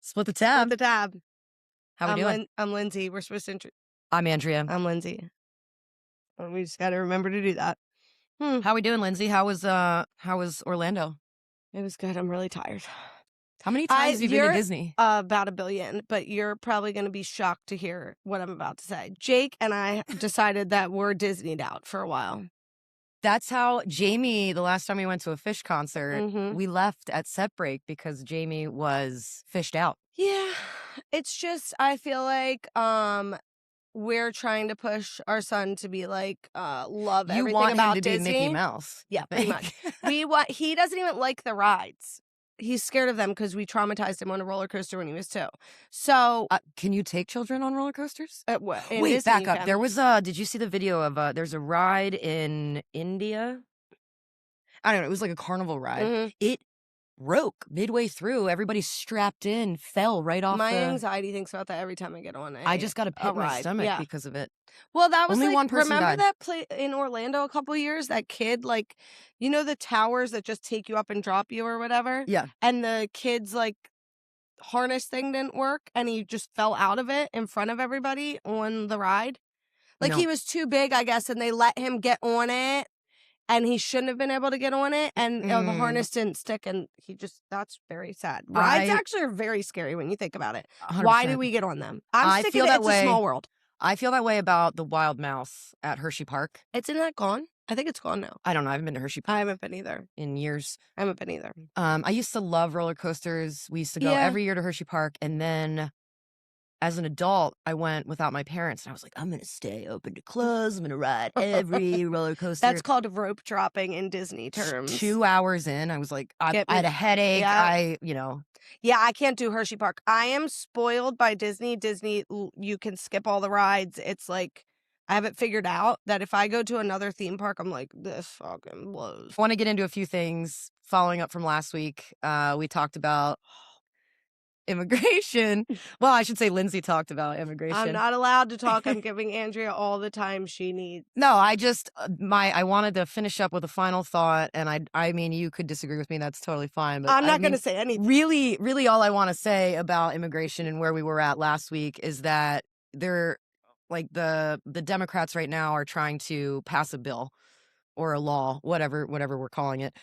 Split the tab. The tab. How we doing? I'm Lindsay. We're supposed to I'm Andrea. I'm Lindsay. We just got to remember to do that. How we doing, Lindsay? How was Orlando? It was good. I'm really tired. How many times have you been to Disney? About 1 billion, but you're probably going to be shocked to hear what I'm about to say. Jake and I decided that we're Disneyed out for a while. That's how Jamie, the last time we went to a fish concert, we left at set break because Jamie was fished out. Yeah, it's just, I feel like we're trying to push our son to be like, love everything about Disney. You want him to be Mickey Mouse. Yeah, pretty much. He doesn't even like the rides. He's scared of them because we traumatized him on a roller coaster when he was 2. So, can you take children on roller coasters? Wait, Disney, back up. There was did you see the video of there's a ride in India? I don't know. It was like a carnival ride. It broke midway through. Everybody strapped in, fell right off. My anxiety thinks about that every time I get on it. I just got a pit in my stomach because of it. Well, that was only one person remember died. that play in Orlando a couple of years? That kid, like, you know, the towers that just take you up and drop you or whatever? Yeah. And the kid's, like, harness thing didn't work and he just fell out of it in front of everybody on the ride. Like, he was too big, I guess, and they let him get on it. And he shouldn't have been able to get on it, and the harness didn't stick, and that's very sad. Rides actually are very scary when you think about it. 100%. Why do we get on them? I'm sticking to It's a Small World. I feel that way about the Wild Mouse at Hershey Park. Isn't that gone? I think it's gone now. I don't know. I haven't been to Hershey Park. I haven't been either. In years. I haven't been either. I used to love roller coasters. We used to go every year to Hershey Park, and then as an adult, I went without my parents, and I was like, I'm going to stay open to close. I'm going to ride every roller coaster. That's called rope dropping in Disney terms. 2 hours in, I was like, I had a headache. Yeah, I can't do Hershey Park. I am spoiled by Disney. Disney, you can skip all the rides. It's like, I have it figured out that if I go to another theme park, I'm like, this fucking blows. I want to get into a few things following up from last week. We talked about immigration. Well, I should say Lindsay talked about immigration. I'm not allowed to talk. I'm giving Andrea all the time she needs. No, I just I wanted to finish up with a final thought, and I mean, you could disagree with me. That's totally fine. But I'm not going to say anything. Really, really, all I want to say about immigration and where we were at last week is that they're like the Democrats right now are trying to pass a bill or a law, whatever we're calling it.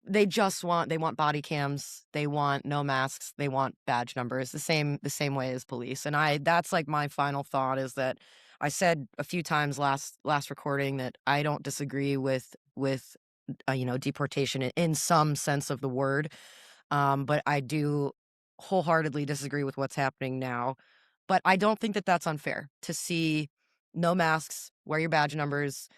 They want body cams, they want no masks, they want badge numbers, the same way as police. And that's like my final thought is that I said a few times last recording that I don't disagree with deportation in some sense of the word. But I do wholeheartedly disagree with what's happening now. But I don't think that that's unfair to see no masks, wear your badge numbers,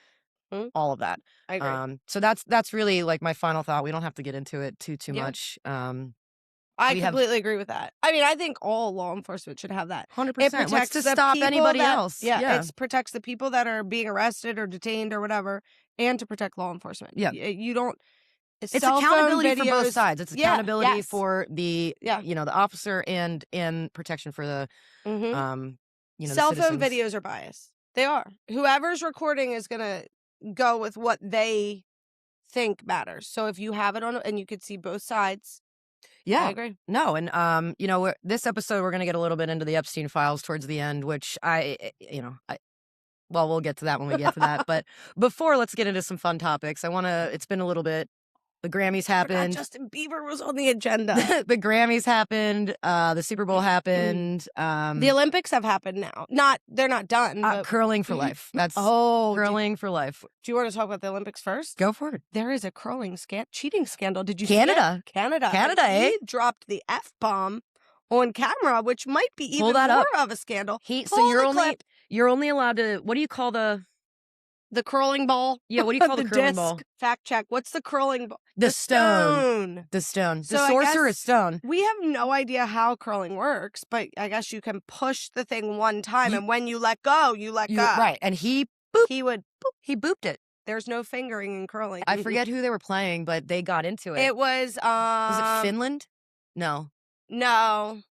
all of that. I agree. So that's really like my final thought. We don't have to get into it too much. I completely agree with that. I mean, I think all law enforcement should have that. 100%. What's to stop anybody else? Yeah, it protects the people that are being arrested or detained or whatever, and to protect law enforcement. Yeah, you don't. It's accountability videos, for both sides. It's accountability for the the officer and protection for the cell phone videos are biased. They are. Whoever's recording is gonna go with what they think matters. So if you have it on and you could see both sides, I agree. No, and this episode we're going to get a little bit into the Epstein files towards the end, which we'll get to that when we get to that. But before, let's get into some fun topics. It's been a little bit. The Grammys happened. Justin Bieber was on the agenda. The Grammys happened. The Superbowl happened. The Olympics have happened now. They're not done. Curling for life. That's curling for life. Do you want to talk about the Olympics first? Go for it. There is a curling cheating scandal. Did you Canada? See it? Canada. He dropped the F-bomb on camera, which might be even more of a scandal. You're only allowed to. What do you call the curling ball? Yeah, what do you call the curling ball? Fact check. What's the curling ball? The stone. The stone. So the sorcerer's stone. We have no idea how curling works, but I guess you can push the thing one time, and when you let go, you let go. Right, and he booped it. There's no fingering in curling. I forget who they were playing, but they got into it. It was it Finland? No. I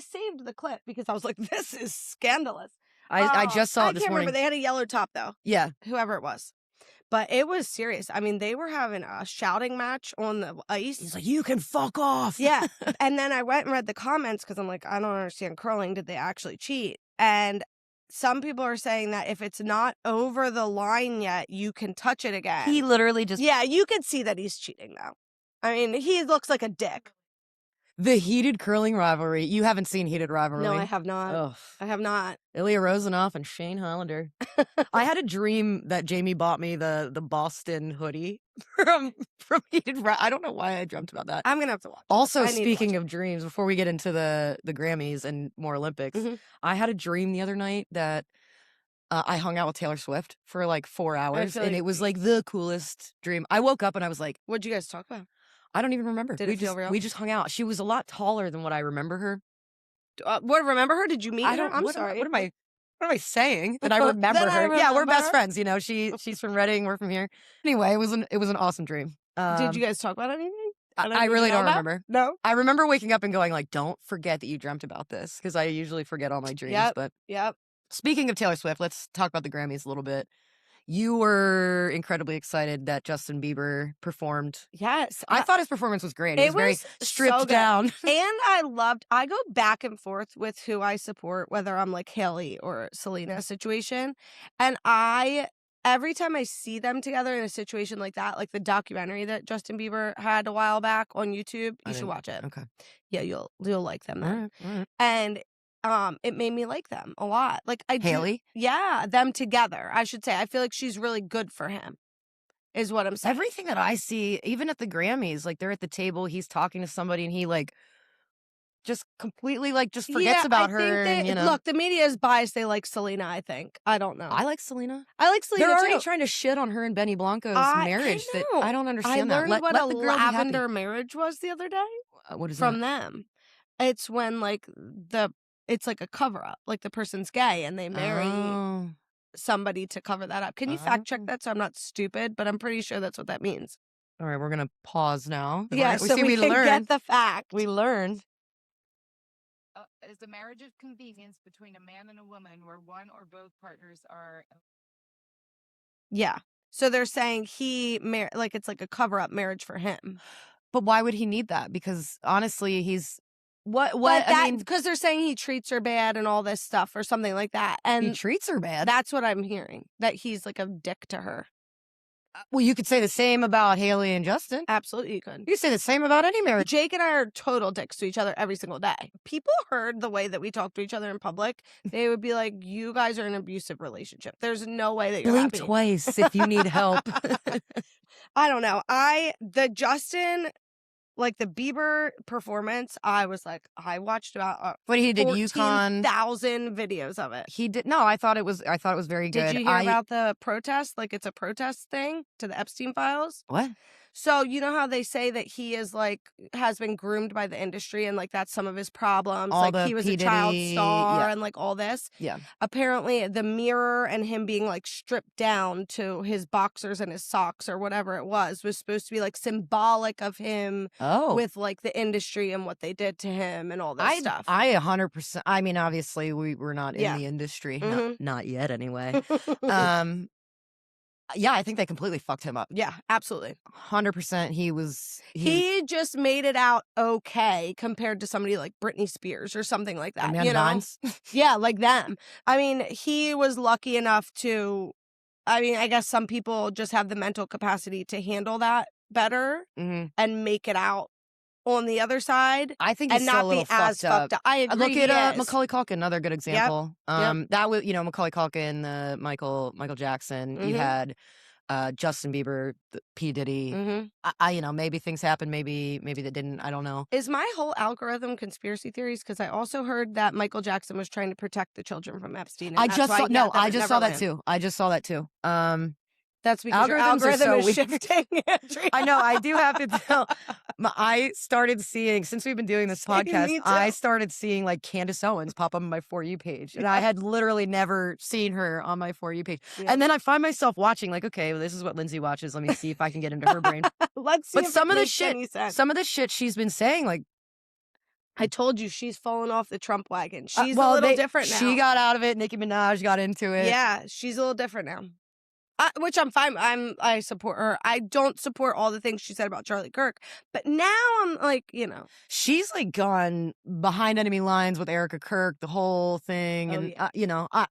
saved the clip because I was like, this is scandalous. I just saw it this morning. I can't remember. They had a yellow top, though. Yeah. Whoever it was. But it was serious. I mean, they were having a shouting match on the ice. He's like, you can fuck off. Yeah. And then I went and read the comments because I'm like, I don't understand curling. Did they actually cheat? And some people are saying that if it's not over the line yet, you can touch it again. He literally just... Yeah, you could see that he's cheating, though. I mean, he looks like a dick. The heated curling rivalry. You haven't seen Heated Rivalry? No, I have not. Ugh. I have not. Ilya Rozanoff and Shane Hollander. I had a dream that Jamie bought me the Boston hoodie from Heated Rivalry. I don't know why I dreamt about that. I'm going to have to watch it. Also, speaking of dreams, before we get into the Grammys and more Olympics, I had a dream the other night that I hung out with Taylor Swift for like 4 hours, and it was like the coolest dream. I woke up and I was like, what'd you guys talk about? I don't even remember. Did it feel real? We just hung out. She was a lot taller than what I remember her. Remember her? Did you meet her? I'm sorry. What am I saying? That I remember her. Yeah, we're best friends. You know, she's from Reading. We're from here. Anyway, it was an awesome dream. Did you guys talk about anything? I really don't remember. No? I remember waking up and going like, don't forget that you dreamt about this, because I usually forget all my dreams. Yep. Speaking of Taylor Swift, let's talk about the Grammys a little bit. You were incredibly excited that Justin Bieber performed. Yes. I thought his performance was great. It was very stripped down. And I go back and forth with who I support, whether I'm like Haley or Selena situation. And every time I see them together in a situation like that, like the documentary that Justin Bieber had a while back on YouTube, you should watch it. Okay. Yeah, you'll like them then. All right. And it made me like them a lot. Like Haley? Yeah, them together, I should say. I feel like she's really good for him, is what I'm saying. Everything that I see, even at the Grammys, like they're at the table, he's talking to somebody, and he like just completely like just forgets about her. Look, the media is biased. They like Selena, I think. I don't know. I like Selena. They're already trying to shit on her and Benny Blanco's marriage. I don't understand that. I learned what a lavender marriage was the other day. What is from that? them? It's when like it's like a cover up. Like the person's gay and they marry somebody to cover that up. Can you fact check that so I'm not stupid? But I'm pretty sure that's what that means. All right, we're gonna pause now. Yeah, so we can get the fact. We learned. Is a marriage of convenience between a man and a woman where one or both partners are... Yeah. So they're saying like it's like a cover-up marriage for him. But why would he need that? Because honestly, he's... Because they're saying he treats her bad and all this stuff or something like that. And he treats her bad? That's what I'm hearing. That he's like a dick to her. Well, you could say the same about Haley and Justin. Absolutely, you could. You could say the same about any marriage. Jake and I are total dicks to each other every single day. People heard the way that we talk to each other in public. They would be like, you guys are in an abusive relationship. There's no way that you're Blink happy. Twice if you need help. I don't know. The Justin... Like the Bieber performance, I was like, I watched about what he did, 14,000 videos of it. He did. No, I thought it was very good. Did you hear about the protest? Like it's a protest thing to the Epstein files. What? So you know how they say that he is like has been groomed by the industry and like that's some of his problems. Like he was a child star and like all this. Yeah. Apparently the mirror and him being like stripped down to his boxers and his socks or whatever it was supposed to be like symbolic of him with like the industry and what they did to him and all this stuff. I 100%. I mean, obviously we're not in the industry, not yet anyway. Yeah, I think they completely fucked him up. Yeah, absolutely. 100%. He just made it out okay compared to somebody like Britney Spears or something like that. Amanda Bynes? Yeah, like them. I mean, he was lucky enough to, I guess some people just have the mental capacity to handle that better and make it out on the other side. I think he's and not be as fucked up. I agree. Look at Macaulay Culkin, another good example. That was Macaulay Culkin, Michael Jackson. You had Justin Bieber, P Diddy. Maybe things happened, maybe they didn't. I don't know. Is my whole algorithm conspiracy theories? Because I also heard that Michael Jackson was trying to protect the children from Epstein. I just saw that too. That's because your algorithm is shifting, Andrea. I know. I do have to tell. I started seeing, since we've been doing this podcast, I started seeing like Candace Owens pop up on my For You page. And I had literally never seen her on my For You page. Yeah. And then I find myself watching like, okay, well, this is what Lindsay watches. Let me see if I can get into her brain. Let's see. But some of the shit she's been saying, like, I told you she's fallen off the Trump wagon. She's a little different now. She got out of it. Nicki Minaj got into it. Yeah, she's a little different now. Which I'm fine. I support her. I don't support all the things she said about Charlie Kirk, but now I'm like, she's like gone behind enemy lines with Erica Kirk, the whole thing, and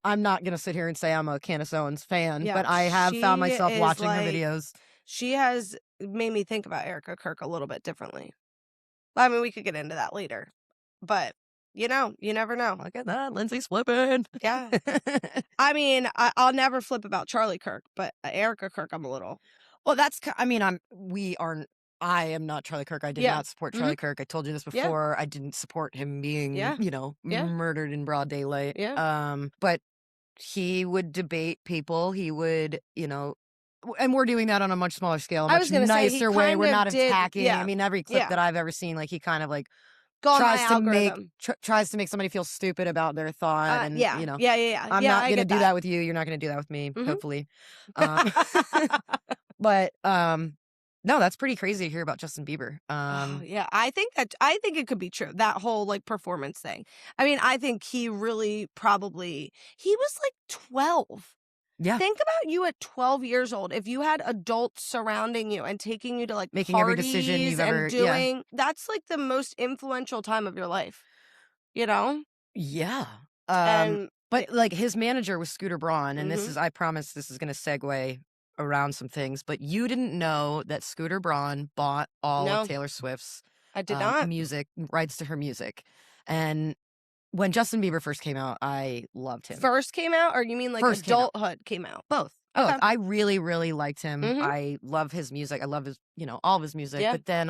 I'm not gonna sit here and say I'm a Candace Owens fan, but I have found myself watching her videos. She has made me think about Erica Kirk a little bit differently. I mean, we could get into that later, but you never know. Look at that, Lindsay's flipping. Yeah. I mean, I'll never flip about Charlie Kirk, but Erica Kirk, I'm a little. Well, I am not Charlie Kirk. I did not support Charlie Kirk. I told you this before. I didn't support him being, murdered in broad daylight. Yeah. But he would debate people. He would, and we're doing that on a much smaller scale, a much nicer way. We're not attacking. I mean, every clip that I've ever seen, like he kind of like tries to make somebody feel stupid about their thought, and yeah. I'm not gonna do that with you. You're not gonna do that with me. Hopefully, but no, that's pretty crazy to hear about Justin Bieber. I think it could be true, that whole like performance thing. I mean, I think he really he was like 12. Yeah. Think about you at 12 years old. If you had adults surrounding you and taking you to like making every decision you've ever doing, that's like the most influential time of your life. Yeah. But like his manager was Scooter Braun, and I promise this is going to segue around some things, but you didn't know that Scooter Braun bought all of Taylor Swift's music rights to her music. And when Justin Bieber first came out, I loved him. First came out, or you mean like adulthood came out? Both. Oh, okay. I really, really liked him. I love his music. I love his, all of his music. Yeah. But then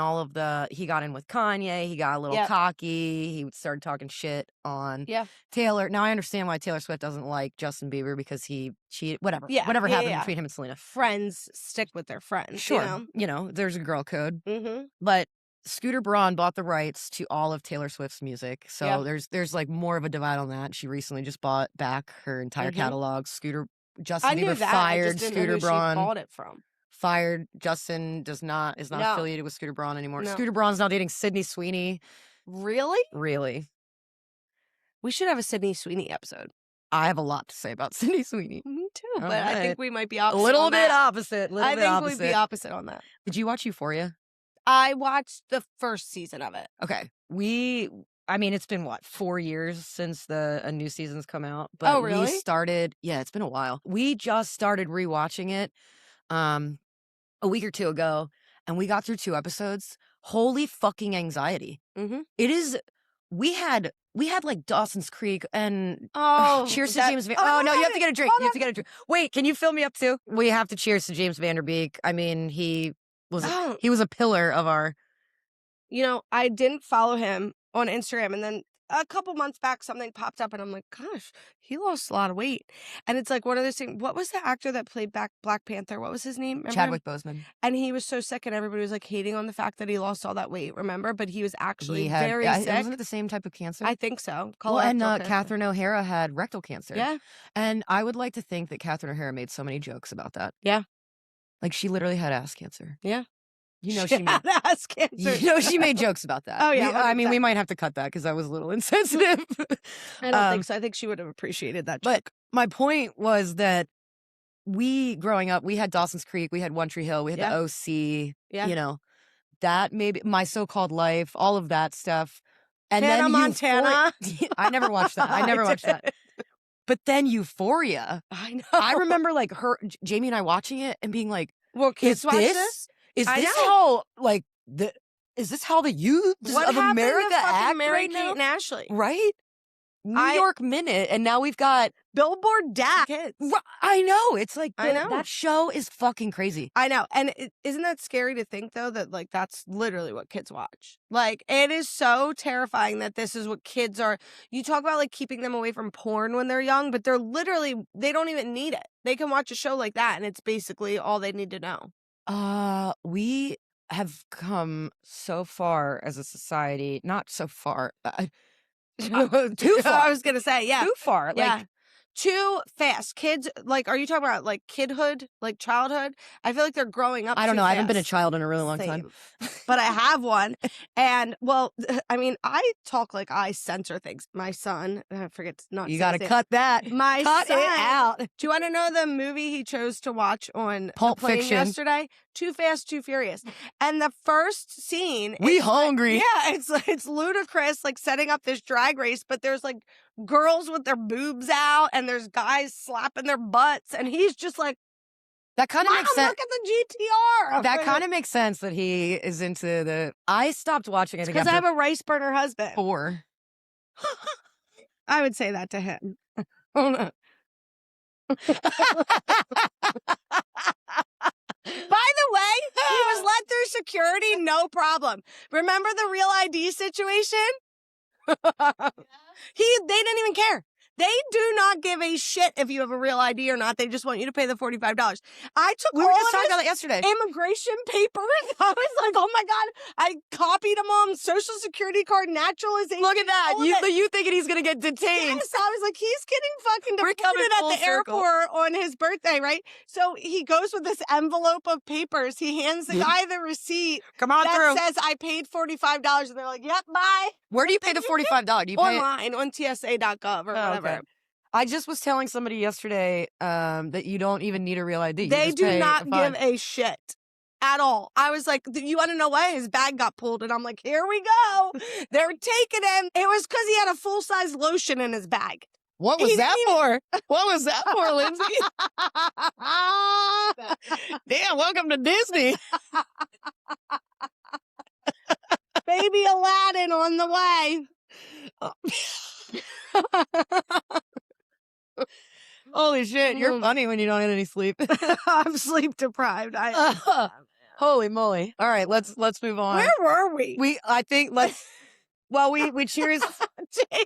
he got in with Kanye. He got a little cocky. He started talking shit on Taylor. Now I understand why Taylor Swift doesn't like Justin Bieber, because he cheated. Whatever. Yeah. Whatever happened between him and Selena. Friends stick with their friends. Sure. There's a girl code. But Scooter Braun bought the rights to all of Taylor Swift's music. So there's like more of a divide on that. She recently just bought back her entire catalog. Justin Bieber fired Scooter Braun. She bought it from. Fired Justin is not affiliated with Scooter Braun anymore. No. Scooter Braun's now dating Sydney Sweeney. Really? Really. We should have a Sydney Sweeney episode. I have a lot to say about Sydney Sweeney. Me too, but I think we might be opposite. A little bit opposite. I think we'd be opposite on that. Did you watch Euphoria? I watched the first season of it. Okay. It's been 4 years since a new season's come out. But really? It's been a while. We just started rewatching it a week or two ago, and we got through 2 episodes. Holy fucking anxiety. It is, we had like Dawson's Creek and cheers to James Van. Oh no, you have to get a drink. You have to get a drink. Wait, can you fill me up too? We have to cheers to James Vanderbeek. I mean, he was a pillar of our. I didn't follow him on Instagram, and then a couple months back something popped up, and I'm like, gosh, he lost a lot of weight. And it's like one of those things. What was the actor that played Black Panther? What was his name? Remember Chadwick Boseman. And he was so sick, and everybody was like hating on the fact that he lost all that weight, remember? But he was actually very sick. Wasn't it the same type of cancer? I think so. Catherine O'Hara had rectal cancer. Yeah. And I would like to think that Catherine O'Hara made so many jokes about that. Yeah. Like she literally had ass cancer. Yeah. She made ass cancer. She made jokes about that. Oh yeah. We might have to cut that because that was a little insensitive. I don't think so. I think she would have appreciated that joke. But my point was that growing up, we had Dawson's Creek, we had One Tree Hill, we had the OC. Yeah. That maybe My So-Called Life, all of that stuff. And Hannah then Montana. I never watched that. I never watched that. But then Euphoria. I know. I remember like Jamie and I watching it and being like, well, kids watch this? Is this how is this how the youth of America act right now? Kate and Ashley, right? New York Minute, and now we've got Billboard Dad Kids. I know. It's like that show is fucking crazy. I know, and isn't that scary to think though that like that's literally what kids watch? Like it is so terrifying that this is what kids are. You talk about like keeping them away from porn when they're young, but they don't even need it. They can watch a show like that, and it's basically all they need to know. We have come so far as a society, not so far, too far. I was gonna say, yeah, too far. Yeah. Like too fast. Kids, like, are you talking about like kidhood, like childhood? I feel like they're growing up. I don't too know. I haven't been a fast. child in a really long time. But I have one. And well, I mean, I talk like I censor things. My son, I forget to not You say got to his name. cut that. My Cut son, it out. Do you want to know the movie he chose to watch on Pulp the plane Fiction. yesterday? Too Fast, Too Furious. And the first scene, We it's like- hungry. yeah, it's ludicrous, like setting up this drag race, but there's like girls with their boobs out, and there's guys slapping their butts, and he's just like, That kind of makes sense. Look at the GTR. That kind of makes sense that he is into the. I stopped watching it because I have a rice burner husband. 4. I would say that to him. Hold on. By the way, he was let through security, no problem. Remember the Real ID situation? They didn't even care. They do not give a shit if you have a real ID or not. They just want you to pay the $45. I took We were all just of talking his about that yesterday. immigration papers. I was like, oh my God. I copied them on social security card, naturalization. Look at that. You thinking he's going to get detained. Yes, I was like, he's getting fucking We're coming deported at full the circle. airport on his birthday, right? So he goes with this envelope of papers. He hands the guy the receipt Come on that through. says, I paid $45. And they're like, yep, bye. Where do you pay the $45? Do you pay it? Online on TSA.gov or whatever. Okay. I just was telling somebody yesterday that you don't even need a real ID. They do not give a shit at all. I was like, you want to know why? His bag got pulled. And I'm like, here we go. They're taking him. It was because he had a full-size lotion in his bag. What was that for? What was that for, Lindsay? Damn, welcome to Disney. Baby Aladdin on the way. Holy shit, you're funny when you don't get any sleep. I'm sleep deprived. Holy moly. All right, let's move on. Where were we? We cheers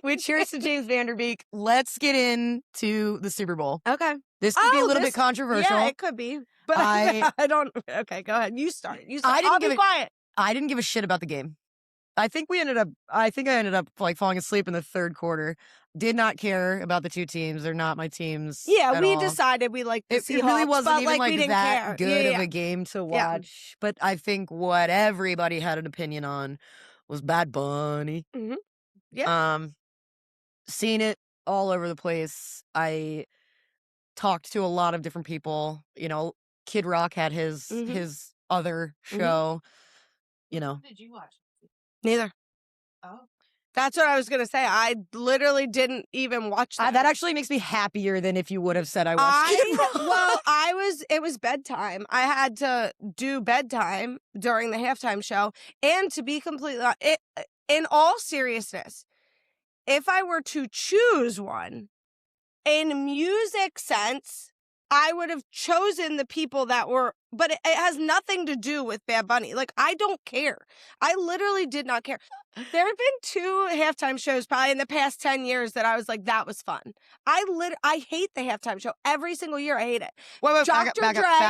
we cheers to James Vanderbeek. Let's get into the Super Bowl. Okay. This could be a little bit controversial. Yeah, it could be. But I don't. Okay, go ahead. You start. I'll be quiet. I didn't give a shit about the game. I think I ended up like falling asleep in the third quarter. Did not care about the two teams. They're not my teams. Yeah, we decided we liked the Seahawks. It really wasn't but, even like that good of of a game to watch. But I think what everybody had an opinion on was Bad Bunny. Mm-hmm. Yeah. Seen it all over the place. I talked to a lot of different people. You know, Kid Rock had his other show. You know. Did you watch? Neither. Oh. That's what I was going to say. I literally didn't even watch that. That actually makes me happier than if you would have said I watched it. Well, it was bedtime. I had to do bedtime during the halftime show. And to be completely honest, in all seriousness, if I were to choose one, in music sense, I would have chosen the people that were, but it has nothing to do with Bad Bunny. Like, I don't care. I literally did not care. There have been 2 halftime shows probably in the past 10 years that I was like, that was fun. I hate the halftime show. Every single year, I hate it. Wait, back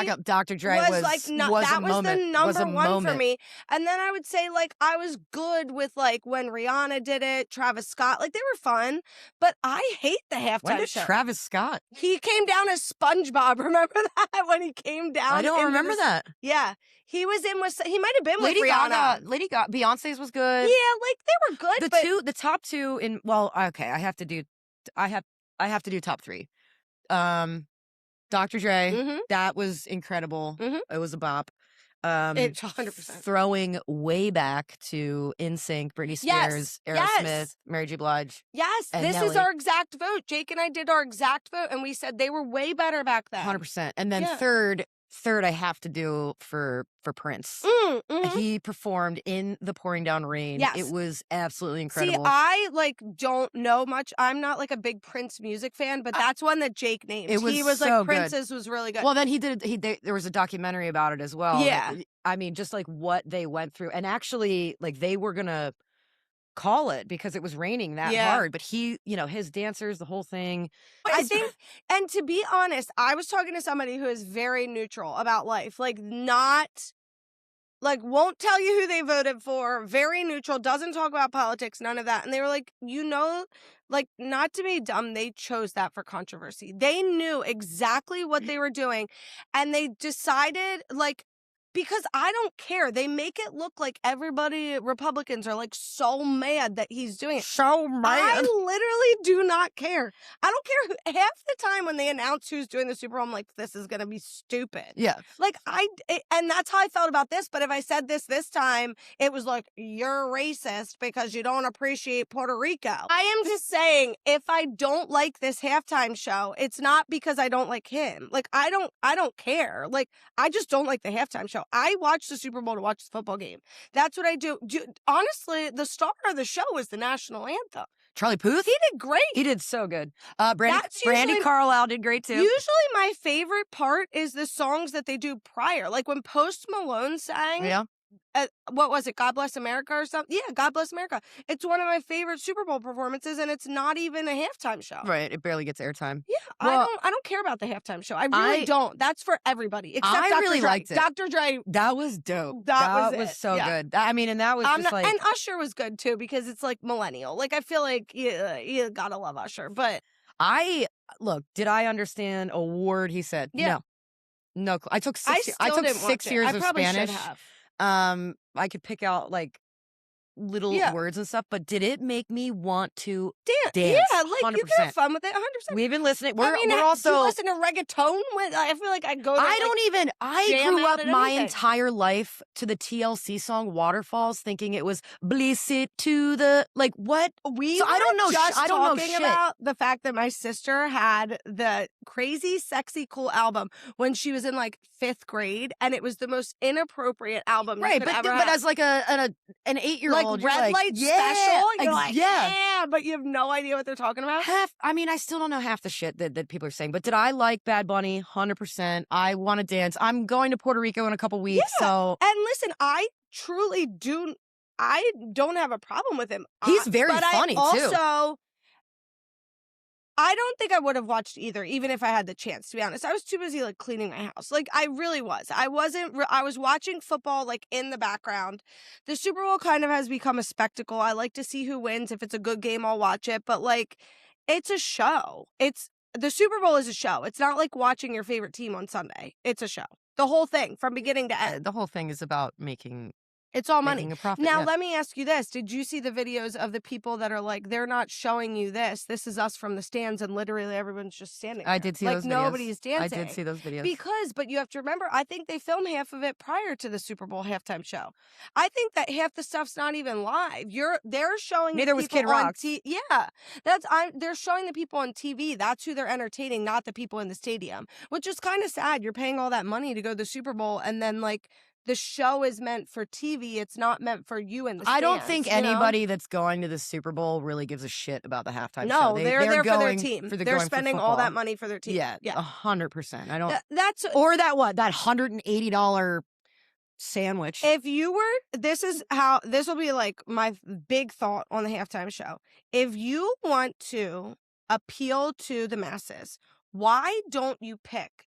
up. Dr. Dre was like, that was the number one for me. And then I would say, like, I was good with, like, when Rihanna did it, Travis Scott. Like, they were fun. But I hate the halftime when did show. Travis Scott? He came down as SpongeBob. Remember that? When he came down? I don't remember that. Yeah. He was in with, he might have been Lady with Rihanna. Gaga, Beyonce's was good. Yeah, like, they were good. The top 2 in, well, okay, I have to do top 3. Dr. Dre, that was incredible. It was a bop. It's 100%. Throwing way back to NSYNC, Britney Spears, Aerosmith, Mary J. Blige. Yes, this Nelly. is our exact vote. Jake and I did our exact vote, and we said they were way better back then. 100%. And then third I have to do for Prince. He performed in the pouring down rain. Yes. It was absolutely incredible. See, I don't know much. I'm not like a big Prince music fan, but that's one that Jake named. He was so like, Prince's was really good. Well, then there was a documentary about it as well. Yeah. I mean, just like what they went through. And actually, like, they were going to call it because it was raining that hard. But he, his dancers, the whole thing. I think, and to be honest, I was talking to somebody who is very neutral about life. Like, not like, won't tell you who they voted for, very neutral, doesn't talk about politics, none of that. And they were like, like, not to be dumb, they chose that for controversy. They knew exactly what they were doing, and they decided, like, because I don't care. They make it look like everybody, Republicans are like so mad that he's doing it. So mad. I literally do not care. I don't care half the time when they announce who's doing the Super Bowl, I'm like, this is going to be stupid. Yeah. Like, and that's how I felt about this. But if I said this time, it was like, you're racist because you don't appreciate Puerto Rico. I am just saying, if I don't like this halftime show, it's not because I don't like him. Like, I don't care. Like, I just don't like the halftime show. I watch the Super Bowl to watch the football game. That's what I do. Honestly, the star of the show was the national anthem. Charlie Puth? He did great. He did so good. Brandy Carlisle did great too. Usually my favorite part is the songs that they do prior. Like when Post Malone sang, Yeah. What was it? God Bless America or something? Yeah, God Bless America. It's one of my favorite Super Bowl performances, and it's not even a halftime show. Right. It barely gets airtime. Yeah, well, I don't care about the halftime show. I really don't. That's for everybody. Except I Dr. really Dre. liked it. Dr. Dre. That was dope. That was so good. I mean, and that was just like... And Usher was good too, because it's like millennial. Like, I feel like you gotta love Usher. But look, did I understand a word he said? Yeah. No. I took 6 years of Spanish. I could pick out like little words and stuff, but did it make me want to dance? Yeah, like 100%. you can have fun with it, 100%. We've been listening. We're also. Do you listen to reggaeton? I feel like I go. To, I grew up my entire life to the TLC song "Waterfalls," thinking it was "Bliss it to the like what." I don't know. I don't know shit about the fact that my sister had the Crazy Sexy Cool album when she was in like 5th grade, and it was the most inappropriate album. Right, you could ever have. but as like an 8-year-old. Like red light special, you're like, yeah, but you have no idea what they're talking about. I still don't know half the shit that people are saying. But did I like Bad Bunny? 100%. I want to dance. I'm going to Puerto Rico in a couple weeks. Yeah. So, and listen, I truly do. I don't have a problem with him. He's very funny too. I don't think I would have watched either, even if I had the chance, to be honest. I was too busy, like, cleaning my house. Like, I really was. I was watching football, like, in the background. The Super Bowl kind of has become a spectacle. I like to see who wins. If it's a good game, I'll watch it. But, like, it's a show. The Super Bowl is a show. It's not like watching your favorite team on Sunday. It's a show. The whole thing, from beginning to end. The whole thing is about making... It's all money. A profit, now, let me ask you this. Did you see the videos of the people that are like, they're not showing you this. This is us from the stands, and literally everyone's just standing there. I did see those videos. Like, nobody's dancing. I did see those videos. But you have to remember, I think they filmed half of it prior to the Super Bowl halftime show. I think that half the stuff's not even live. They're showing Neither was Kid Rock. Yeah. They're showing the people on TV. That's who they're entertaining, not the people in the stadium, which is kind of sad. You're paying all that money to go to the Super Bowl, and then, like, the show is meant for TV. It's not meant for you in the stands. I don't think anybody that's going to the Super Bowl really gives a shit about the halftime show. No, they're there for their team. They're spending all that money for their team. Yeah, 100%. I don't. Or that $180 sandwich. If you were, this will be like my big thought on the halftime show. If you want to appeal to the masses, why don't you pick?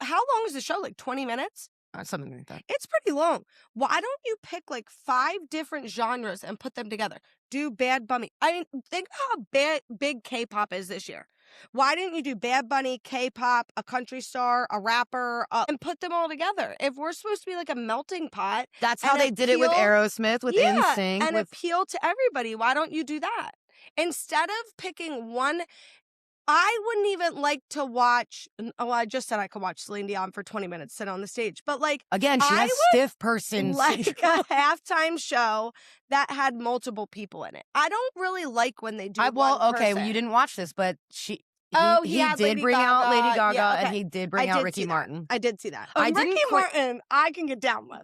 How long is the show? Like 20 minutes? Something like that. It's pretty long. Why don't you pick like 5 different genres and put them together? Do Bad Bunny. I mean, think how big K-pop is this year. Why didn't you do Bad Bunny, K-pop, a country star, a rapper, and put them all together? If we're supposed to be like a melting pot. That's how they did it with Aerosmith, with NSYNC. And appeal to everybody. Why don't you do that? Instead of picking one... I wouldn't even like to watch. Oh, I just said I could watch Celine Dion for 20 minutes, sit on the stage. But like, again, she has stiff person. Like a halftime show that had multiple people in it. I don't really like when they do. Well, you didn't watch this, but he did bring out Lady Gaga, and he did bring out Ricky Martin. I did see that. Ricky Martin, I can get down with.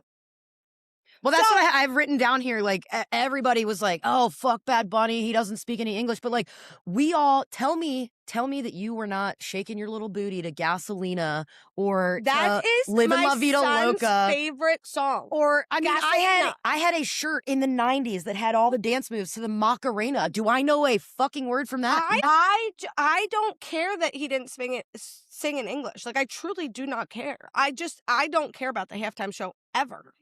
Well, that's what I've written down here. Like, everybody was like, oh, fuck Bad Bunny. He doesn't speak any English. But, like, we all... Tell me that you were not shaking your little booty to Gasolina or that is Livin' my La Vida son's Loca. favorite song. Or, I mean, I had a shirt in the 90s that had all the dance moves to the Macarena. Do I know a fucking word from that? I don't care that he didn't sing in English. Like, I truly do not care. I don't care about the halftime show ever.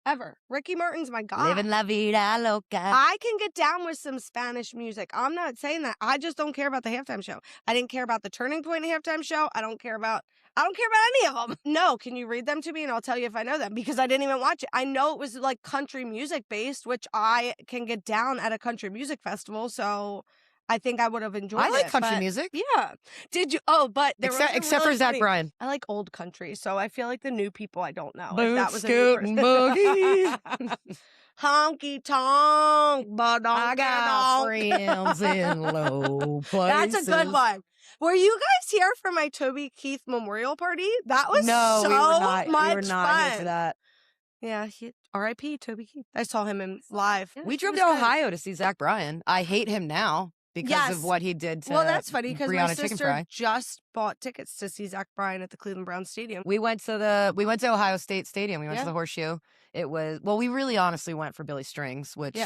ever. Ricky Martin's my god. Living la vida loca. I can get down with some Spanish music. I'm not saying that. I just don't care about the halftime show. I didn't care about the Turning Point halftime show. I don't care about any of them. No, can you read them to me and I'll tell you if I know them because I didn't even watch it. I know it was like country music based, which I can get down at a country music festival. So I think I would have enjoyed it. I like country music. Yeah. Did you? Oh, but there except for Zach Bryan. I like old country, so I feel like the new people I don't know. Boots, scoot, and boogie. Honky tonk, but I got friends in low places. That's a good one. Were you guys here for my Toby Keith memorial party? That was no, so we were not. much we were not fun. here for that. Yeah, R.I.P. Toby Keith. I saw him in live. Yeah, we drove to Ohio to see Zach Bryan. I hate him now because of what he did to Well, that's funny because my Chicken sister Fry. just bought tickets to see Zach Bryan at the Cleveland Browns Stadium. We went to Ohio State Stadium. We went to the Horseshoe. It was we really honestly went for Billy Strings, which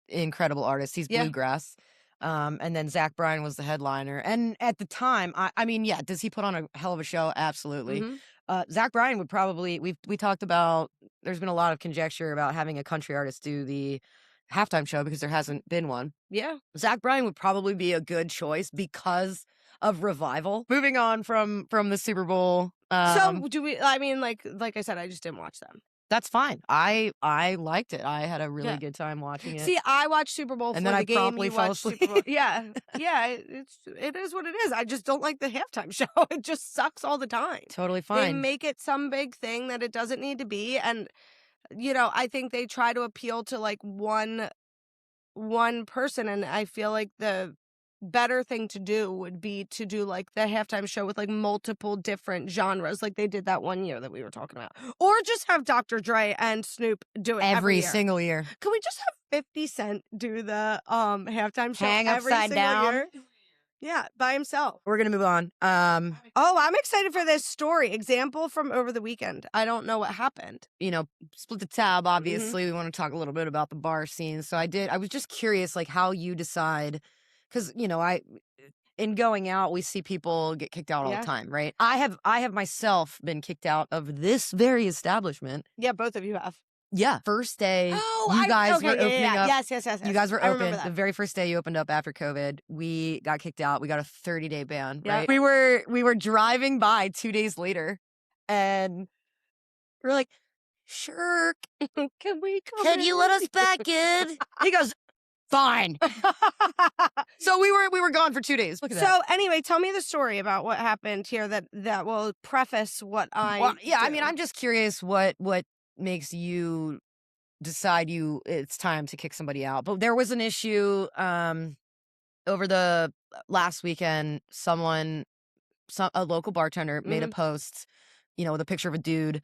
incredible artist. He's bluegrass. And then Zach Bryan was the headliner. And at the time, I mean, does he put on a hell of a show? Absolutely. Mm-hmm. Zach Bryan would probably, we talked about, there's been a lot of conjecture about having a country artist do the halftime show because there hasn't been one. Yeah. Zach Bryan would probably be a good choice because of Revival. Moving on from the Super Bowl. So do we, I mean, like I said, I just didn't watch them. That's fine. I liked it. I had a really good time watching it. See, I watched Super Bowl and for then the I game. promptly fell asleep. Yeah, it is what it is. I just don't like the halftime show. It just sucks all the time. Totally fine. They make it some big thing that it doesn't need to be, and I think they try to appeal to like one person, and I feel like the better thing to do would be to do like the halftime show with like multiple different genres like they did that one year that we were talking about, or just have Dr. Dre and Snoop do it every single year. Can we just have 50 Cent do the halftime show hang every upside single down year? Yeah, by himself. We're gonna move on. I'm excited for this story. Example from over the weekend. I don't know what happened. Split the tab, obviously. We want to talk a little bit about the bar scene. So I was just curious like how you decide. Because, in going out, we see people get kicked out all the time, right? I have myself been kicked out of this very establishment. Yeah, both of you have. Yeah. First day, you guys were opening up. Yes. You guys were open. The very first day you opened up after COVID, we got kicked out. We got a 30-day ban, right? We were driving by 2 days later, and we're like, sure, can we come Can you let us back in? He goes, fine. So we were gone for 2 days. Look at that. So anyway, tell me the story about what happened here that will preface what I do. I mean, I'm just curious what makes you decide it's time to kick somebody out. But there was an issue over the last weekend. A local bartender made a post, with a picture of a dude.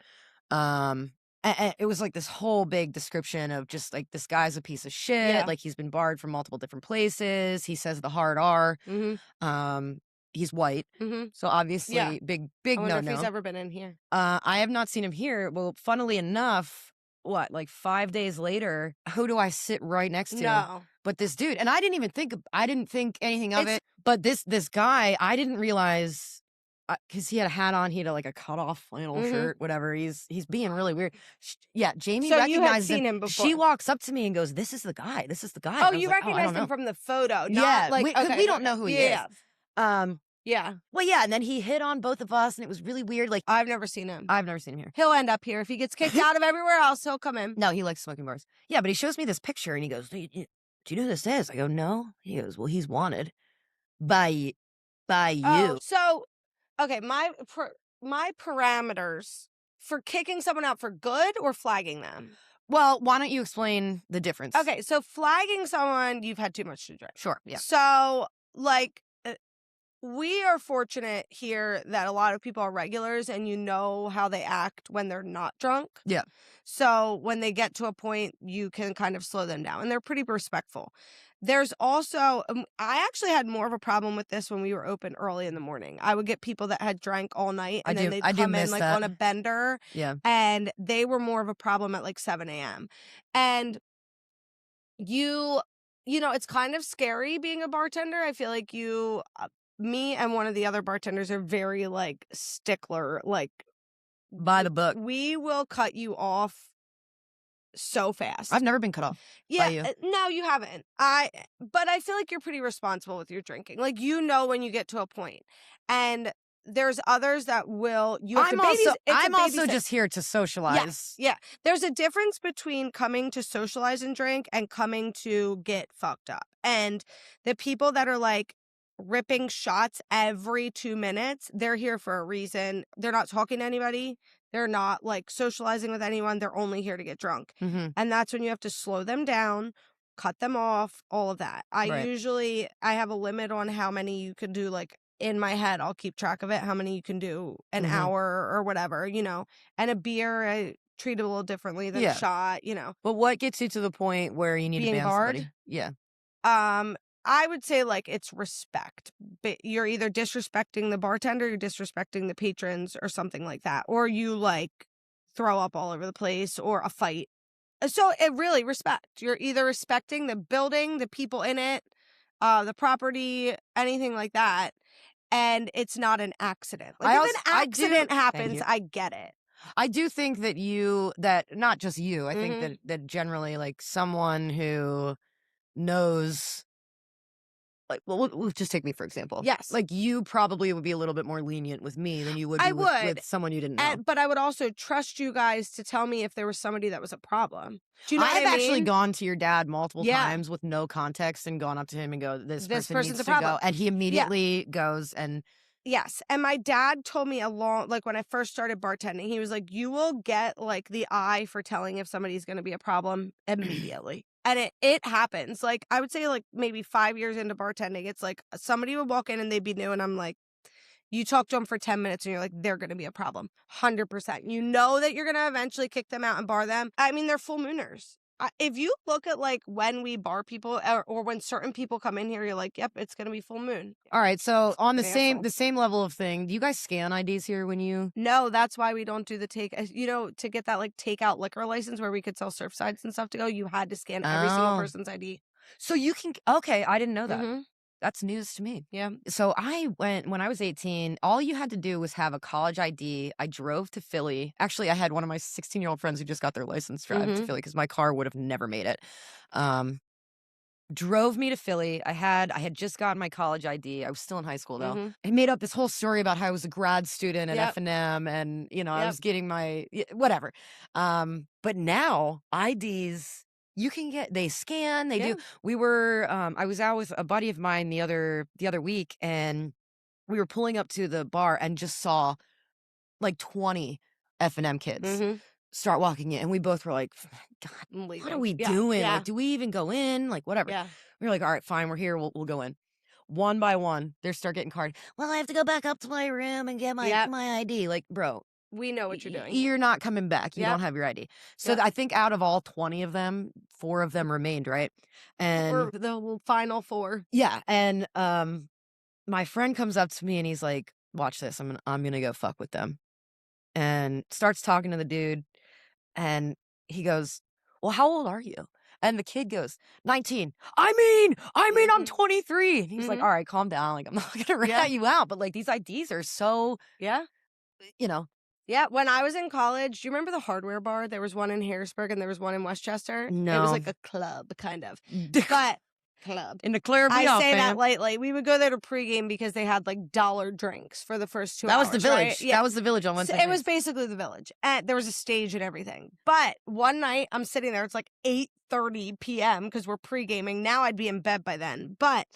And it was like this whole big description of just like this guy's a piece of shit. Yeah. Like he's been barred from multiple different places. He says the hard R. Mm-hmm. He's white, so obviously big I wonder no. If he's ever been in here. I have not seen him here. Well, funnily enough, like 5 days later, who do I sit right next to? No, but this dude, and I didn't think anything of it. But this guy, I didn't realize. Because he had a hat on, he had like a cut-off flannel shirt, whatever. He's being really weird. Jamie so recognized you had seen him before. She walks up to me and goes, "This is the guy. This is the guy." Oh, you recognized him from the photo? Not like we don't know who he is. Yeah. Well, yeah, and then he hit on both of us, and it was really weird. Like I've never seen him. I've never seen him here. He'll end up here if he gets kicked out of everywhere else. He'll come in. No, he likes smoking bars. Yeah, but he shows me this picture, and he goes, "Do you know who this is?" I go, "No." He goes, "Well, he's wanted by you." Oh, so. Okay, my parameters for kicking someone out for good or flagging them? Well, why don't you explain the difference? Okay, so flagging someone, you've had too much to drink. Sure, yeah. So, like, we are fortunate here that a lot of people are regulars and you know how they act when they're not drunk. Yeah. So when they get to a point, you can kind of slow them down, and they're pretty respectful. There's also, I actually had more of a problem with this when we were open early in the morning. I would get people that had drank all night, and then they'd come in like on a bender. Yeah. And they were more of a problem at like 7 a.m. And it's kind of scary being a bartender. I feel like me and one of the other bartenders are very like stickler, like by the book. We will cut you off so fast. I've never been cut off Yeah, by you. no, you haven't. But I feel like you're pretty responsible with your drinking. Like, you know when you get to a point. And there's others that will, you have to I'm also babysit. just here to socialize. Yeah. There's a difference between coming to socialize and drink and coming to get fucked up. And the people that are like ripping shots every 2 minutes, they're here for a reason. They're not talking to anybody. They're not like socializing with anyone. They're only here to get drunk. Mm-hmm. And that's when you have to slow them down, cut them off, all of that. I have a limit on how many you can do. Like, in my head, I'll keep track of it, how many you can do an hour or whatever, and a beer, I treat it a little differently than a shot, But what gets you to the point where you need Being to ban barred? somebody? Yeah. I would say, like, it's respect. But you're either disrespecting the bartender, you're disrespecting the patrons or something like that. Or you, like, throw up all over the place or a fight. So it really respect. You're either respecting the building, the people in it, the property, anything like that. And it's not an accident. Like, if an accident happens, I get it. I do think that not just you, I think that generally, like, someone who knows, like, well, we'll just take me for example. Yes. Like, you probably would be a little bit more lenient with me than you would be with someone you didn't know. But I would also trust you guys to tell me if there was somebody that was a problem. Do you know what I mean? I've actually gone to your dad multiple times with no context and gone up to him and go, this person person's needs a to problem. go. And he immediately goes and... Yes. And my dad told me like, when I first started bartending, he was like, you will get, like, the eye for telling if somebody's going to be a problem immediately. And it happens. Like, I would say, like, maybe 5 years into bartending, it's like somebody would walk in and they'd be new, and I'm like, you talk to them for 10 minutes and you're like, they're going to be a problem. 100%. You know that you're going to eventually kick them out and bar them. I mean, they're full mooners. If you look at, like, when we bar people or when certain people come in here, you're like, yep, it's going to be full moon. All right. So on the same level of thing, do you guys scan IDs here when you... No, that's why we don't do the to get that, like, takeout liquor license where we could sell surf sides and stuff to go, you had to scan every single person's ID. So you can... Okay, I didn't know that. Mm-hmm. That's news to me. Yeah. So when I was 18, all you had to do was have a college ID. I drove to Philly. Actually, I had one of my 16-year-old friends who just got their license drive to Philly because my car would have never made it. Drove me to Philly. I had just gotten my college ID. I was still in high school though. I made up this whole story about how I was a grad student at F&M and, I was getting my whatever. But now IDs... You can they scan, they do. We were, I was out with a buddy of mine the other week, and we were pulling up to the bar and just saw like 20 F&M kids start walking in. And we both were like, God, what are we doing? Yeah. Like, do we even go in? Like, whatever. Yeah. We were like, all right, fine, we're here. We'll go in. One by one, they start getting carded. Well, I have to go back up to my room and get my ID. Like, bro. We know what you're doing. You're not coming back. You don't have your ID. So I think out of all 20 of them, 4 of them remained, right? And or the final 4. Yeah. And my friend comes up to me and he's like, watch this. I'm gonna go fuck with them. And starts talking to the dude. And he goes, well, how old are you? And the kid goes, 19. I mean, I'm 23. And he's like, all right, calm down. Like, I'm not gonna rat you out. But like, these IDs are so, Yeah, when I was in college, do you remember the Hardware Bar? There was one in Harrisburg and there was one in Westchester. No. It was like a club, kind of. But club. In the Claire I say that lightly. We would go there to pregame because they had, like, $1 drinks for the first 2 hours. That was the Village. Right? Yeah. That was the Village on Wednesday. So it was basically the Village. And there was a stage and everything. But one night, I'm sitting there. It's like 8:30 p.m. because we're pregaming. Now I'd be in bed by then. But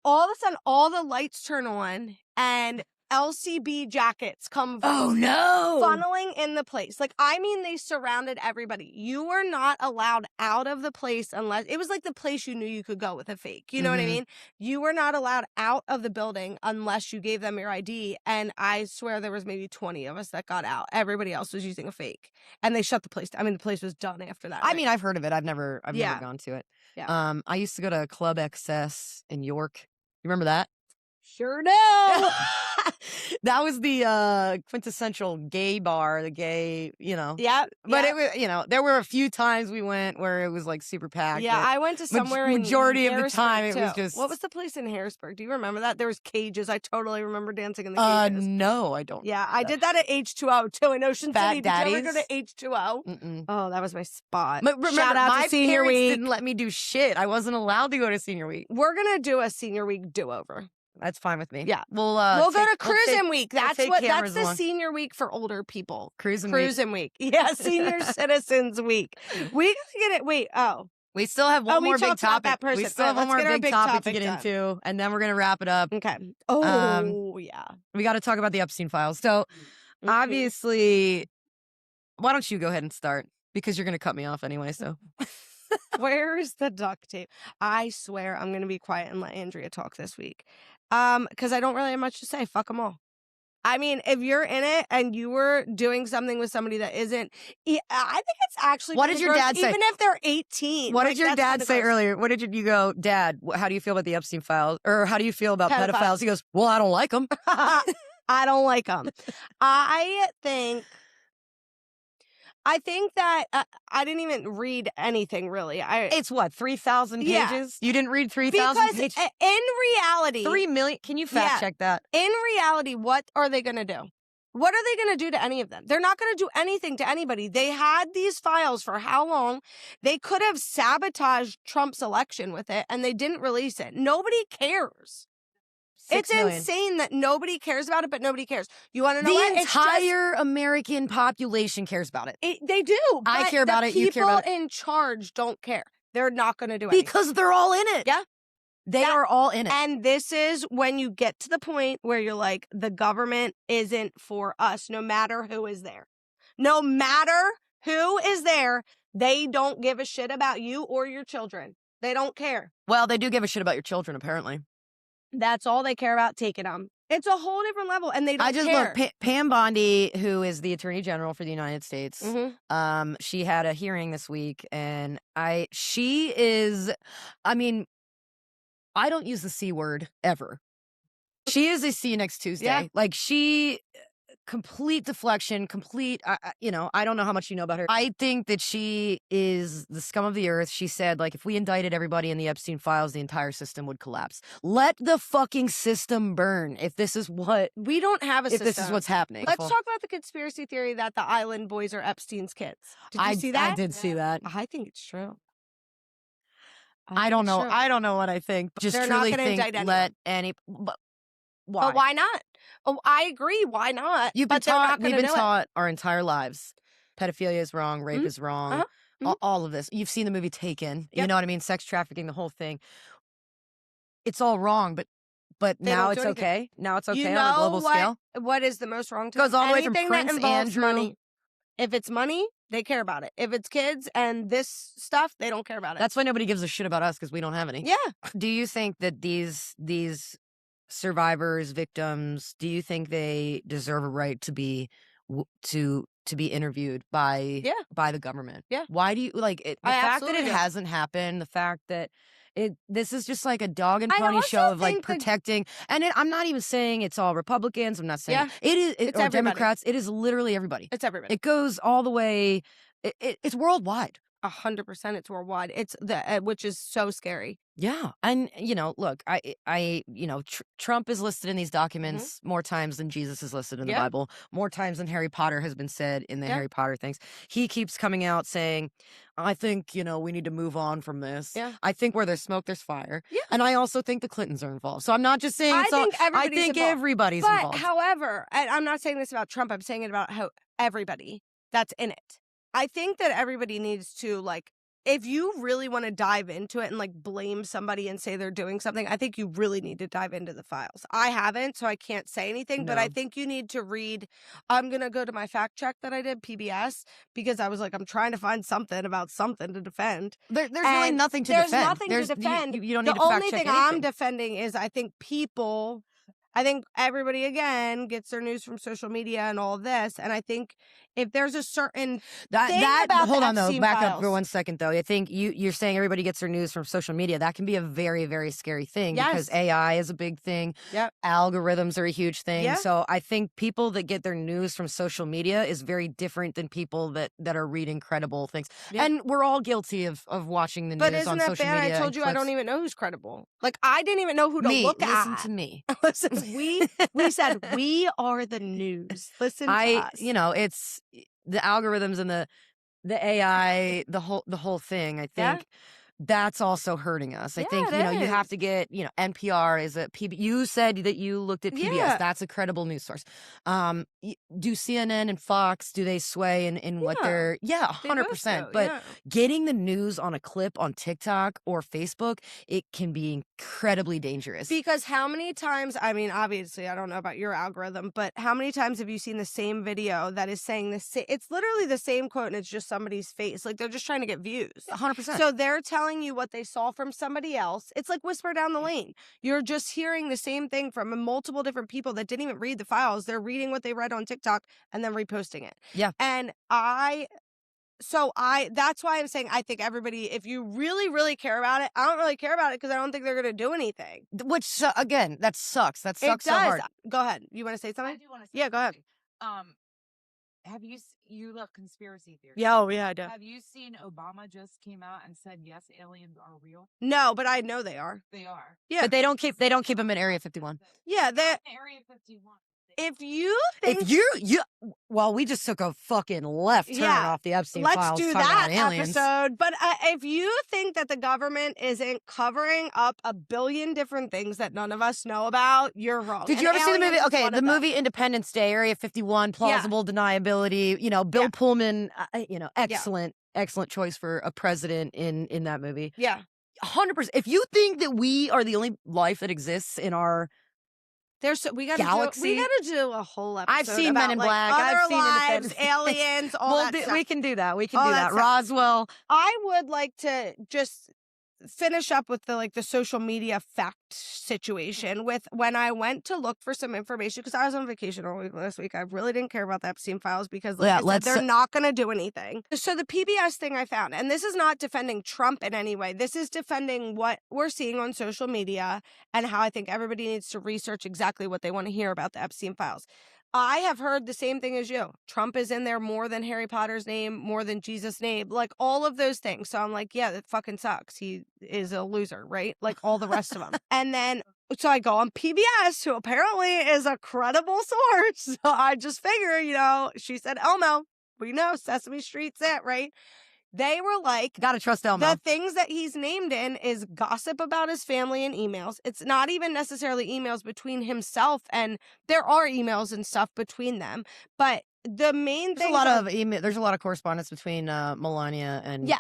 all of a sudden, all the lights turn on and LCB jackets come funneling in the place. Like, I mean, they surrounded everybody. You were not allowed out of the place unless it was like the place you knew you could go with a fake. You know what I mean? You were not allowed out of the building unless you gave them your ID. And I swear there was maybe 20 of us that got out. Everybody else was using a fake. And they shut the place down. I mean, the place was done after that. I mean, I've heard of it. I've never gone to it. Yeah. I used to go to Club XS in York. You remember that? sure do. That was the quintessential gay bar, the gay, Yep. But it was, there were a few times we went where it was like super packed. Yeah, I went to somewhere majority in of the time it was Harrisburg, too. just. What was the place in Harrisburg? Do you remember that? There was cages. I totally remember dancing in the cages. No, I don't. Yeah, I did that at H2O too in Ocean Fat City. Did you ever go to Daddies? H2O? Mm-mm. Oh, that was my spot. But remember, Shout out my to Senior parents Week. didn't let me do shit. I wasn't allowed to go to Senior Week. We're gonna do a Senior Week do-over. That's fine with me. Yeah, we'll go to Cruising Week. That's cameras the along. Senior Week for older people. Cruising Week. Yeah, Senior Citizens Week. We gotta get it. Wait, we still have one we more big talked about topic. that person. We still have one Let's more get our big big topic to topic get done. into, and then we're gonna wrap it up. Okay. Oh, yeah. We got to talk about the Epstein files. So obviously, why don't you go ahead and start? Because you're gonna cut me off anyway. So. Where is the duct tape? I swear I'm going to be quiet and let Andrea talk this week. Because I don't really have much to say. Fuck them all. I mean, if you're in it and you were doing something with somebody that isn't, I think it's actually What did your gross, dad say? Even if they're 18. What did your dad say gross. earlier? What did you go, Dad, how do you feel about the Epstein files? Or how do you feel about pedophiles? He goes, well, I don't like them. I don't like them. I think that I didn't even read anything really. It's what, 3,000 pages? Yeah. You didn't read 3,000 pages? Because in reality, 3 million. Can you fact check that? In reality, what are they going to do? What are they going to do to any of them? They're not going to do anything to anybody. They had these files for how long? They could have sabotaged Trump's election with it, and they didn't release it. Nobody cares. It's insane that nobody cares about it, but nobody cares. You want to know what? The entire American population cares about it. They do. I care about it. You care about it. People in charge don't care. They're not going to do anything. Because they're all in it. Yeah. They are all in it. And this is when you get to the point where you're like, the government isn't for us, no matter who is there. No matter who is there, they don't give a shit about you or your children. They don't care. Well, they do give a shit about your children, apparently. That's all they care about, taking them. It's a whole different level, and they don't care. Look, Pam Bondi, who is the Attorney General for the United States, Mm-hmm. she had a hearing this week, and she is, I mean, I don't use the C word ever. She is a see you next Tuesday. Yeah. Like, complete deflection, I don't know how much you know about her. I think that she is the scum of the earth. She said, like, if we indicted everybody in the Epstein files, the entire system would collapse. Let the fucking system burn if this is what... We don't have a system. If this is what's happening. Let's talk about the conspiracy theory that the island boys are Epstein's kids. Did you see that? I did see that. I think it's true. I don't know. I don't know what I think. Just They're truly not gonna think indict anyone. let any... But why? But why not? Oh, I agree. Why not? We've been taught taught our entire lives. Pedophilia is wrong. Rape Mhm. is wrong. Uh-huh. Mhm. All of this. You've seen the movie Taken. You Yep. know what I mean? Sex trafficking, the whole thing. It's all wrong, but They now don't it's do anything. okay. Now it's okay You on know a global scale. What is the most wrong to Goes all the way from anything that Prince involves Andrew. money. If it's money, they care about it. If it's kids and this stuff, they don't care about it. That's why nobody gives a shit about us because we don't have any. Yeah. Do you think that these survivors, victims, do you think they deserve a right to be interviewed by the government? Yeah. Why do you like it? The I fact that absolutely it do. hasn't happened, the fact that this is just like a dog and I pony also show of like think that- protecting. And I'm not even saying it's all Republicans. I'm not saying Yeah. it is It's or everybody. Democrats. It is literally everybody. It's everybody. It goes all the way. It's worldwide. 100% it's worldwide. It's which is so scary. Yeah. And, look, Trump is listed in these documents more times than Jesus is listed in the Yeah. Bible, more times than Harry Potter has been said in the Yeah. Harry Potter things. He keeps coming out saying, I think, we need to move on from this. Yeah. I think where there's smoke, there's fire. Yeah. And I also think the Clintons are involved. So I'm not just saying I it's all, think everybody's I think involved. everybody's But involved. however, and I'm not saying this about Trump, I'm saying it about how everybody that's in it. I think that everybody needs to, like, if you really want to dive into it and like blame somebody and say they're doing something, I think you really need to dive into the files. I haven't, so I can't say anything, but No. I think you need to read. I'm going to go to my fact check that I did, PBS, because I was like, I'm trying to find something about something to defend. There's really And nothing to there's defend. nothing to defend. You don't need The to fact only check thing anything. I'm defending is I think people I think everybody, again, gets their news from social media and all of this. And I think if there's a certain thing about hold the on, though. Epstein Back files, up for 1 second, though. I think you're saying everybody gets their news from social media. That can be a very, very scary thing because AI is a big thing. Yep. Algorithms are a huge thing. Yeah. So I think people that get their news from social media is very different than people that are reading credible things. Yep. And we're all guilty of watching the But news isn't on that social bad? media. I told you I don't even know who's credible. Like, I didn't even know who to look at. Listen to me. Listen, we said we are the news. Listen to us. You know, it's the algorithms and the AI, the whole thing. I think that's also hurting us. I think, you know, you have to get, you know, NPR is a PB. You said that you looked at PBS. Yeah. That's a credible news source. Do CNN and Fox, do they sway in what they're, 100%. But getting the news on a clip on TikTok or Facebook, it can be incredibly dangerous. Because how many times, I mean, obviously, I don't know about your algorithm, but how many times have you seen the same video that is saying the same, it's literally the same quote and it's just somebody's face. Like, they're just trying to get views. 100%. So they're telling you what they saw from somebody else. It's like whisper down the lane. You're just hearing the same thing from multiple different people that didn't even read the files. They're reading what they read on TikTok and then reposting it. Yeah. And that's why I'm saying I think everybody, if you really, really care about it, I don't really care about it because I don't think they're going to do anything. Which, again, that sucks. That sucks so hard. Go ahead. You want to say something? I do want to say Yeah, go ahead. Have you love conspiracy theories? Yeah, I do. Have you seen Obama just came out and said, yes, aliens are real? No, but I know they are. They are. Yeah. But they don't keep them in Area 51. Yeah, Area 51. If you think... Well, we just took a fucking left turn off the Epstein files. Let's do that episode. But if you think that the government isn't covering up a billion different things that none of us know about, you're wrong. Did you ever see the movie? Okay, the movie Independence Day, Area 51, plausible deniability. You know, Bill Pullman, excellent choice for a president in that movie. Yeah. 100%. If you think that we are the only life that exists in our we gotta do a whole episode. I've seen about, Men in Black. Other I've seen lives, aliens, all that stuff. We can do that. We can all do that. Stuff. Roswell. I would like to just finish up with the social media fact situation with when I went to look for some information because I was on vacation all week last week. I really didn't care about the Epstein files because they're not going to do anything. So the PBS thing I found, and this is not defending Trump in any way. This is defending what we're seeing on social media and how I think everybody needs to research exactly what they want to hear about the Epstein files. I have heard the same thing as you. Trump is in there more than Harry Potter's name, more than Jesus' name, like all of those things. So I'm like, yeah, that fucking sucks. He is a loser, right? Like all the rest of them. And then, so I go on PBS, who apparently is a credible source. So I just figure, she said Elmo. We know Sesame Street's it, right? They were like, gotta trust Elmo. The things that he's named in is gossip about his family and emails. It's not even necessarily emails between himself, and there are emails and stuff between them. But the main thing, there's a lot of correspondence between Melania and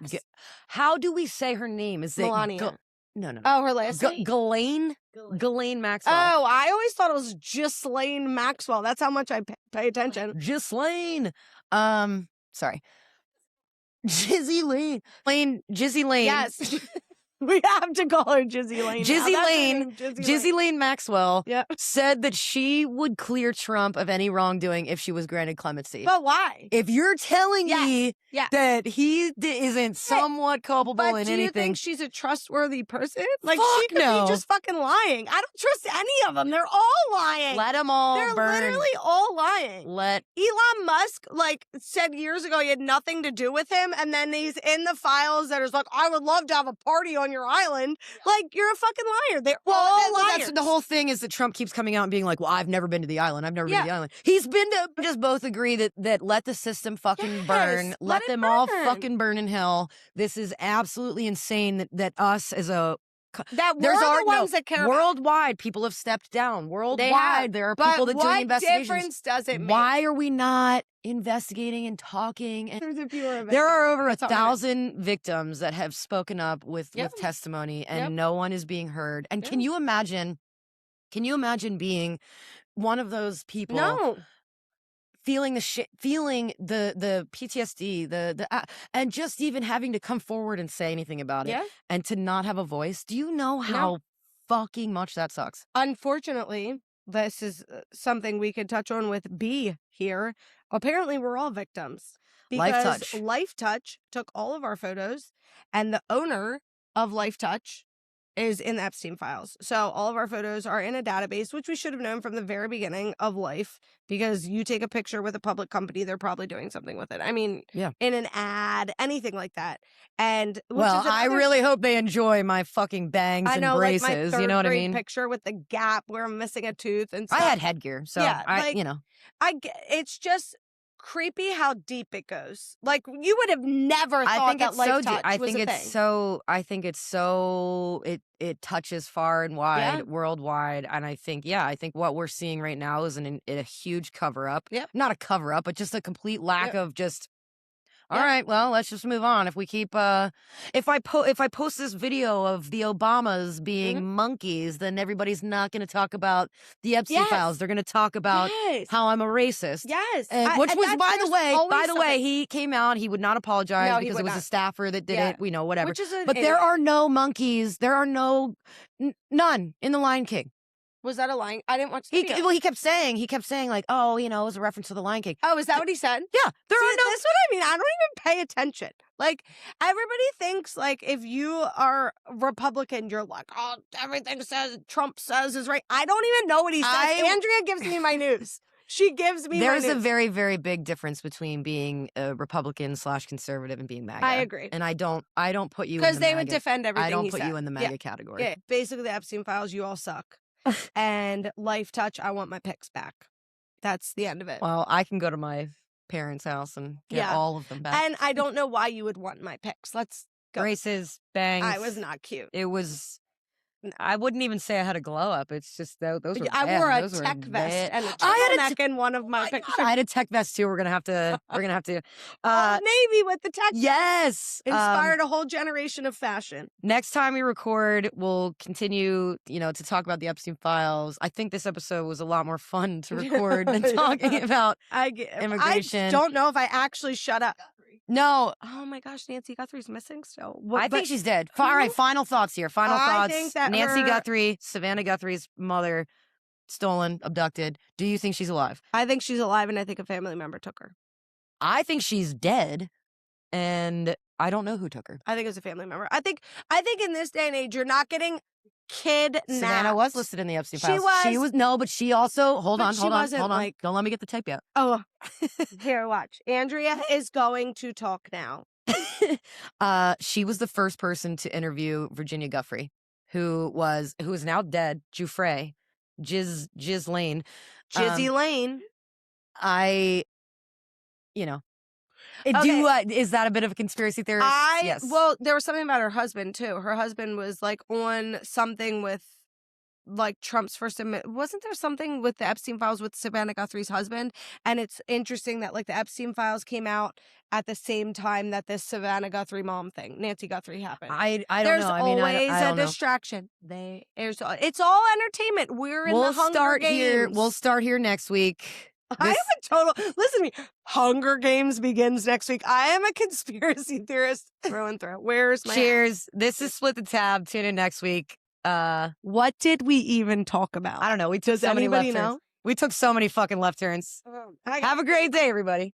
how do we say her name? Is it Melania? No. Oh, her last name? Ghislaine Maxwell. Oh, I always thought it was Ghislaine Maxwell. That's how much I pay attention. Ghislaine. Sorry. Jizzy Lane. Yes. We have to call her Jizzy Lane. Jizzy Lane Maxwell said that she would clear Trump of any wrongdoing if she was granted clemency. But why? If you're telling me that he isn't somewhat culpable in anything. Do you think she's a trustworthy person? Like, she could be just fucking lying. I don't trust any of them. They're all lying. Let them all They're burn. Literally all lying. Elon Musk, said years ago he had nothing to do with him, and then he's in the files that is like, I would love to have a party on your island. Like, you're a fucking liar. They're all liars. That's the whole thing is that Trump keeps coming out and being like, well, I've never been to the island. I've never been to the island. He's been to just both agree that let the system fucking burn. Let them all fucking burn in hell. This is absolutely insane that us as a ones that care. Worldwide, people have stepped down. Worldwide, there are people that do investigations. What difference does it make? Why are we not investigating and talking? There are over 1,000 victims that have spoken up with testimony, and no one is being heard. And can you imagine being one of those people? No. Feeling the PTSD, and just even having to come forward and say anything about it, and to not have a voice. Do you know how fucking much that sucks? Unfortunately, this is something we could touch on with B here. Apparently, we're all victims because Life Touch took all of our photos, and the owner of Life Touch is in the Epstein files. So all of our photos are in a database, which we should have known from the very beginning of Life, because you take a picture with a public company, they're probably doing something with it. I mean, in an ad, anything like that. And I really hope they enjoy my fucking bangs and braces. Like my third you know what I grade mean? picture with the gap where I'm missing a tooth and stuff. I had headgear, so it's just creepy how deep it goes. Like, you would have never thought that Life Touch was a thing. I think it's so it touches far and wide, worldwide, and I think what we're seeing right now is a huge cover up. Not a cover up, but just a complete lack of just. All right, well, let's just move on. If we keep, if I post this video of the Obamas being monkeys, then everybody's not going to talk about the Epstein files. They're going to talk about how I'm a racist. Which was, by the way, he came out. He would not apologize because it was a staffer that did it. We know, whatever. But there are no monkeys. There are none in The Lion King. Was that a Lion? I didn't watch the video. Well, he kept saying like, oh, it was a reference to the Lion King. Oh, is that what he said? Yeah. That's what I mean. I don't even pay attention. Like, everybody thinks, like, if you are Republican, you're like, oh, everything Trump says is right. I don't even know what he says. Andrea gives me my news. She gives me There's my a news. very, very big difference between being a Republican/conservative and being MAGA. I agree. And I don't put you in the because they would defend everything I don't he put said. you in the MAGA category. Yeah. Basically, the Epstein files, you all suck. And Life Touch, I want my pics back. That's the end of it. Well, I can go to my parents' house and get all of them back. And I don't know why you would want my pics. Let's go. Braces, bangs. I was not cute. It was. I wouldn't even say I had a glow up. It's just those were bad. I wore a tech vest and a turtleneck in one of my pictures. I had a tech vest too. We're gonna have to. Navy with the tech. Yes, inspired a whole generation of fashion. Next time we record, we'll continue. To talk about the Epstein files. I think this episode was a lot more fun to record than talking about immigration. I don't know if I actually shut up. No. Oh my gosh, Nancy Guthrie's missing still. I think she's dead. All right, final thoughts here. Final thoughts. Think that Nancy Guthrie, Savannah Guthrie's mother, stolen, abducted. Do you think she's alive? I think she's alive, and I think a family member took her. I think she's dead, and I don't know who took her. I think it was a family member. I think in this day and age, you're not getting Savannah was listed in the Epstein files. She was. No, but she also. Hold on. Like, don't let me get the tape yet. Oh, here, watch. Andrea is going to talk now. She was the first person to interview Virginia Giuffre, who is now dead. Giuffre, Jiz Lane, Jizzy Lane. Is that a bit of a conspiracy theory? Yes. Well, there was something about her husband too. Her husband was like on something with like Trump's first amendment. Wasn't there something with the Epstein files with Savannah Guthrie's husband? And it's interesting that like the Epstein files came out at the same time that this Savannah Guthrie mom thing, Nancy Guthrie, happened. I don't There's know. always a distraction. It's all entertainment. We're in the Hunger Games. We'll start here next week. I am a total. Listen to me. Hunger Games begins next week. I am a conspiracy theorist through and through. Where's my Cheers. This is Split the Tab. Tune in next week. What did we even talk about? I don't know. We took so many left turns. We took so many fucking left turns. Have a great day, everybody.